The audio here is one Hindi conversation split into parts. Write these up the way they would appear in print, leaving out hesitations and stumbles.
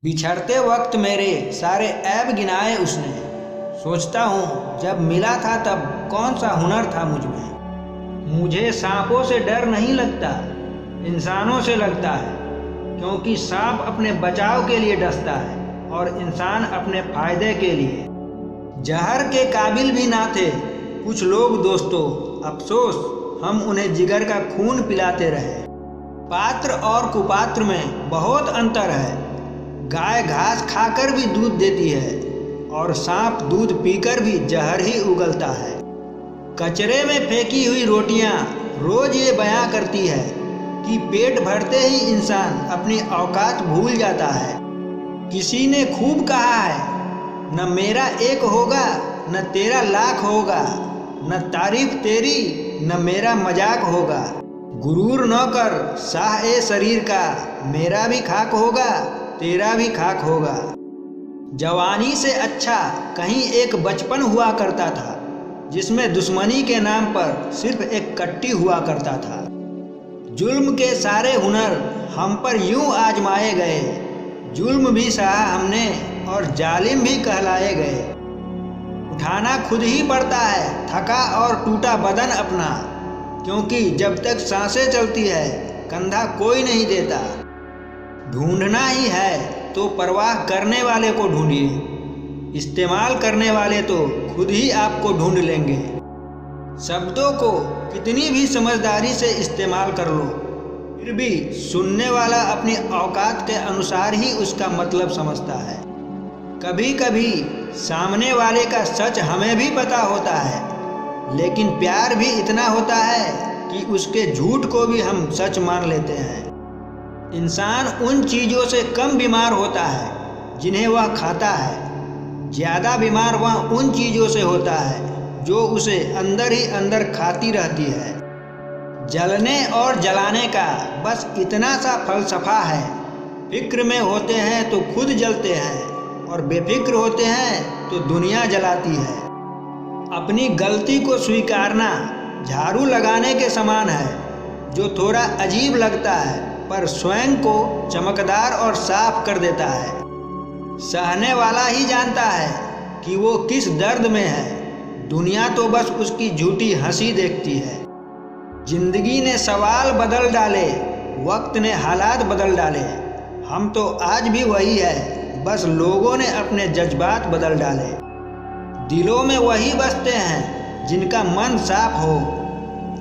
बिछड़ते वक्त मेरे सारे ऐब गिनाए उसने। सोचता हूँ जब मिला था तब कौन सा हुनर था मुझ में। मुझे सांपों से डर नहीं लगता, इंसानों से लगता है, क्योंकि सांप अपने बचाव के लिए डसता है और इंसान अपने फायदे के लिए। जहर के काबिल भी ना थे कुछ लोग दोस्तों, अफसोस हम उन्हें जिगर का खून पिलाते रहे। पात्र और कुपात्र में बहुत अंतर है। गाय घास खाकर भी दूध देती है और सांप दूध पीकर भी जहर ही उगलता है। कचरे में फेंकी हुई रोटियां रोज ये बयां करती है कि पेट भरते ही इंसान अपनी औकात भूल जाता है। किसी ने खूब कहा है, न मेरा एक होगा न तेरा लाख होगा, न तारीफ तेरी न मेरा मजाक होगा। गुरूर न कर साह ए शरीर का, मेरा भी खाक होगा तेरा भी खाक होगा। जवानी से अच्छा कहीं एक बचपन हुआ करता था जिसमें दुश्मनी के नाम पर सिर्फ एक कट्टी हुआ करता था। जुल्म के सारे हुनर हम पर यूं आजमाए गए, जुल्म भी सहा हमने और जालिम भी कहलाए गए। उठाना खुद ही पड़ता है थका और टूटा बदन अपना, क्योंकि जब तक सांसें चलती है कंधा कोई नहीं देता। ढूंढना ही है तो परवाह करने वाले को ढूंढिए, इस्तेमाल करने वाले तो खुद ही आपको ढूंढ लेंगे। शब्दों को कितनी भी समझदारी से इस्तेमाल कर लो, फिर भी सुनने वाला अपनी औकात के अनुसार ही उसका मतलब समझता है। कभी कभी सामने वाले का सच हमें भी पता होता है, लेकिन प्यार भी इतना होता है कि उसके झूठ को भी हम सच मान लेते हैं। इंसान उन चीज़ों से कम बीमार होता है जिन्हें वह खाता है, ज़्यादा बीमार वह उन चीज़ों से होता है जो उसे अंदर ही अंदर खाती रहती है। जलने और जलाने का बस इतना सा फलसफा है, फिक्र में होते हैं तो खुद जलते हैं और बेफिक्र होते हैं तो दुनिया जलाती है। अपनी गलती को स्वीकारना झाड़ू लगाने के समान है, जो थोड़ा अजीब लगता है पर स्वयं को चमकदार और साफ कर देता है। सहने वाला ही जानता है कि वो किस दर्द में है, दुनिया तो बस उसकी झूठी हंसी देखती है। जिंदगी ने सवाल बदल डाले, वक्त ने हालात बदल डाले, हम तो आज भी वही है, बस लोगों ने अपने जज्बात बदल डाले। दिलों में वही बसते हैं जिनका मन साफ हो,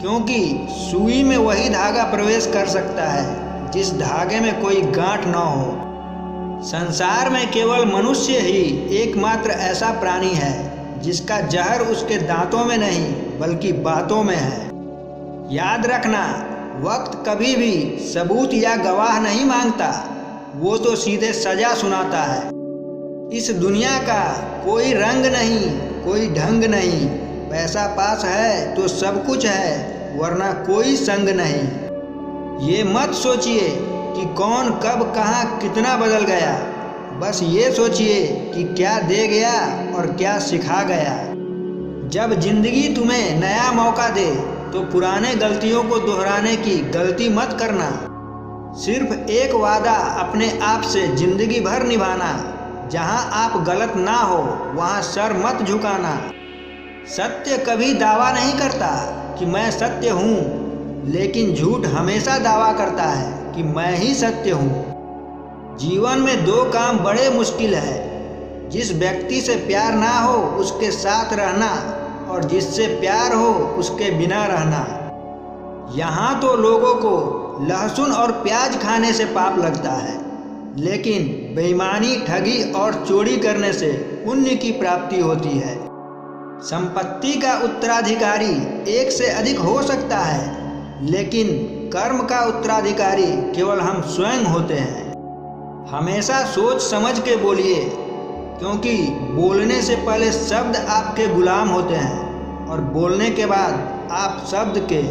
क्योंकि सुई में वही धागा प्रवेश कर सकता है जिस धागे में कोई गांठ न हो। संसार में केवल मनुष्य ही एकमात्र ऐसा प्राणी है जिसका जहर उसके दांतों में नहीं बल्कि बातों में है। याद रखना, वक्त कभी भी सबूत या गवाह नहीं मांगता, वो तो सीधे सजा सुनाता है। इस दुनिया का कोई रंग नहीं, कोई ढंग नहीं, पैसा पास है तो सब कुछ है, वरना कोई संग नहीं। ये मत सोचिए कि कौन कब कहाँ कितना बदल गया, बस ये सोचिए कि क्या दे गया और क्या सिखा गया। जब जिंदगी तुम्हें नया मौका दे तो पुराने गलतियों को दोहराने की गलती मत करना। सिर्फ एक वादा अपने आप से जिंदगी भर निभाना, जहाँ आप गलत ना हो वहाँ सर मत झुकाना। सत्य कभी दावा नहीं करता कि मैं सत्य हूँ, लेकिन झूठ हमेशा दावा करता है कि मैं ही सत्य हूँ। जीवन में दो काम बड़े मुश्किल है, जिस व्यक्ति से प्यार ना हो उसके साथ रहना और जिससे प्यार हो उसके बिना रहना। यहाँ तो लोगों को लहसुन और प्याज खाने से पाप लगता है, लेकिन बेईमानी, ठगी और चोरी करने से पुण्य की प्राप्ति होती है। संपत्ति का उत्तराधिकारी एक से अधिक हो सकता है, लेकिन कर्म का उत्तराधिकारी केवल हम स्वयं होते हैं। हमेशा सोच समझ के बोलिए, क्योंकि बोलने से पहले शब्द आपके गुलाम होते हैं और बोलने के बाद आप शब्द के।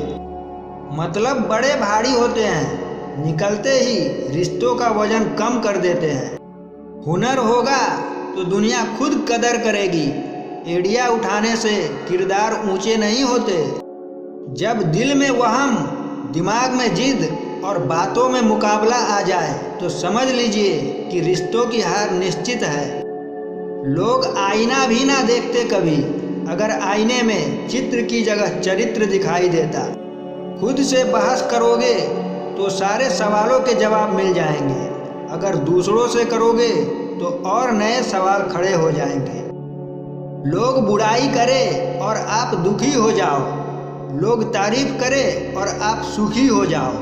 मतलब बड़े भारी होते हैं, निकलते ही रिश्तों का वजन कम कर देते हैं। हुनर होगा तो दुनिया खुद कदर करेगी, एड़िया उठाने से किरदार ऊंचे नहीं होते। जब दिल में वहम, दिमाग में जिद और बातों में मुकाबला आ जाए तो समझ लीजिए कि रिश्तों की हार निश्चित है। लोग आईना भी ना देखते कभी, अगर आईने में चित्र की जगह चरित्र दिखाई देता। खुद से बहस करोगे तो सारे सवालों के जवाब मिल जाएंगे, अगर दूसरों से करोगे तो और नए सवाल खड़े हो जाएंगे। लोग बुराई करे और आप दुखी हो जाओ, लोग तारीफ करे और आप सुखी हो जाओ।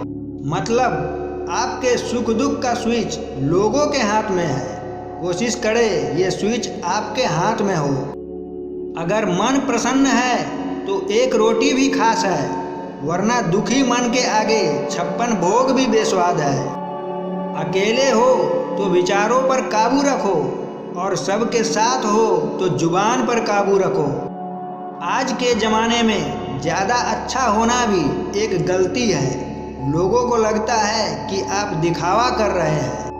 मतलब आपके सुख दुख का स्विच लोगों के हाथ में है। कोशिश करे ये स्विच आपके हाथ में हो। अगर मन प्रसन्न है तो एक रोटी भी खास है, वरना दुखी मन के आगे 56 भोग भी बेस्वाद है। अकेले हो तो विचारों पर काबू रखो, और सबके साथ हो तो जुबान पर काबू रखो। आज के ज़माने में ज़्यादा अच्छा होना भी एक गलती है। लोगों को लगता है कि आप दिखावा कर रहे हैं,